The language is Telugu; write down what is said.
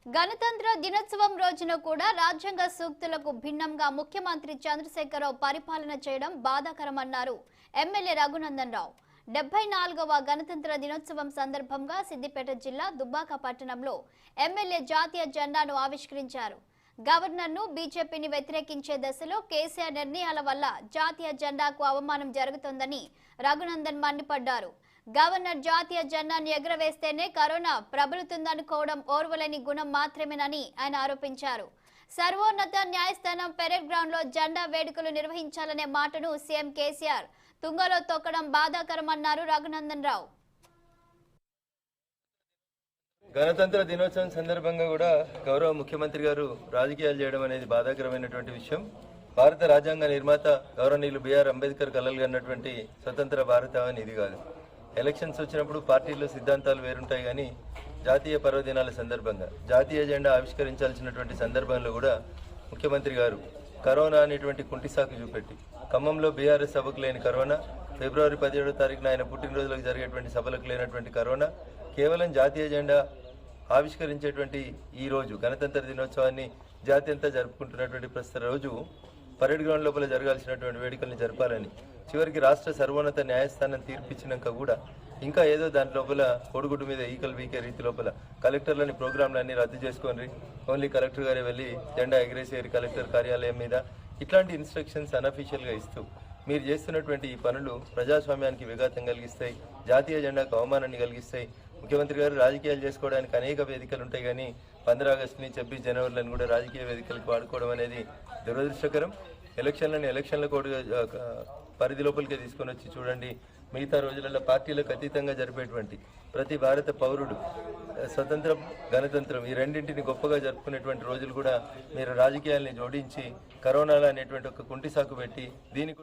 గణతంత్ర దినోత్సవం రోజున కూడా రాజ్యాంగ సూక్తులకు భిన్నంగా ముఖ్యమంత్రి చంద్రశేఖరరావు పరిపాలన చేయడం బాధాకరమన్నారు ఎమ్మెల్యే రఘునందన్ రావు. 74వ గణతంత్ర దినోత్సవం సందర్భంగా సిద్దిపేట జిల్లా దుబ్బాక పట్టణంలో ఎమ్మెల్యే జాతీయ జెండాను ఆవిష్కరించారు. గవర్నర్ను బీజేపీని వ్యతిరేకించే దశలో కేసీఆర్ నిర్ణయాల వల్ల జాతీయ జెండాకు అవమానం జరుగుతోందని రఘునందన్ మండిపడ్డారు. గవర్నర్ జాతీయ జెండాను ఎగురవేస్తేనే కరోనా ప్రబలుతుందనుకోవడం ఓర్వలేని గుణం మాత్రమేనని ఆయన ఆరోపించారు. సర్వోన్నత న్యాయస్థానం పెరేడ్ గ్రౌండ్ లో జెండా వేడుకలు నిర్వహించాలనే మాటను సీఎం కేసీఆర్ తుంగలో తొక్కడం బాధాకరమన్నారు రఘునందన్ రావు. గణతంత్ర దినోత్సవం సందర్భంగా కూడా గౌరవ ముఖ్యమంత్రి గారు రాజకీయాలు చేయడం అనేది బాధాకరమైనటువంటి విషయం. భారత రాజ్యాంగ నిర్మాత గౌరవనీయులు బిఆర్ అంబేద్కర్ కలలు కన్నటువంటి స్వతంత్ర భారతావని ఇది కాదు. ఎలక్షన్స్ వచ్చినప్పుడు పార్టీల్లో సిద్ధాంతాలు వేరుంటాయి, కానీ జాతీయ పర్వదినాల సందర్భంగా జాతీయ జెండా ఆవిష్కరించాల్సినటువంటి సందర్భంలో కూడా ముఖ్యమంత్రి గారు కరోనా అనేటువంటి కుంటిసాకు చూపెట్టి ఖమ్మంలో బీఆర్ఎస్ సభకు లేని కరోనా, ఫిబ్రవరి 17వ తారీఖున ఆయన పుట్టినరోజులకు జరిగేటువంటి సభలకు లేనటువంటి కరోనా, కేవలం జాతీయ జెండా ఆవిష్కరించేటువంటి ఈ రోజు గణతంత్ర దినోత్సవాన్ని జాతి అంతా జరుపుకుంటున్నటువంటి ప్రస్తుత రోజు పరేడ్ గ్రౌండ్ లోపల జరగాల్సినటువంటి వేడుకల్ని జరపాలని చివరికి రాష్ట్ర సర్వోన్నత న్యాయస్థానం తీర్పిచ్చినాక కూడా ఇంకా ఏదో దాని లోపల కోడిగుడ్డు మీద ఈకలు వీకే రీతి లోపల కలెక్టర్లని ప్రోగ్రాంలన్నీ రద్దు చేసుకొని ఓన్లీ కలెక్టర్ గారే వెళ్ళి జెండా ఎగిరేసేరు కలెక్టర్ కార్యాలయం మీద, ఇట్లాంటి ఇన్స్ట్రక్షన్స్ అనఫీషియల్గా ఇస్తూ మీరు చేస్తున్నటువంటి ఈ పనులు ప్రజాస్వామ్యానికి విఘాతం కలిగిస్తాయి, జాతీయ జెండాకు అవమానాన్ని కలిగిస్తాయి. ముఖ్యమంత్రి గారు రాజకీయాలు చేసుకోవడానికి అనేక వేదికలు ఉంటాయి, కానీ 15 ఆగస్టుని 26 జనవరిలను కూడా రాజకీయ వేదికలకు వాడుకోవడం అనేది దురదృష్టకరం. ఎలక్షన్ల కోడ్ పరిధి లోపలికి తీసుకొని వచ్చి చూడండి. మిగతా రోజులలో పార్టీలకు అతీతంగా జరిపేటువంటి ప్రతి భారత పౌరుడు స్వతంత్రం, గణతంత్రం ఈ రెండింటిని గొప్పగా జరుపుకునేటువంటి రోజులు కూడా మీరు రాజకీయాల్ని జోడించి కరోనాలు అనేటువంటి ఒక కుంటి సాకు పెట్టి దీనికి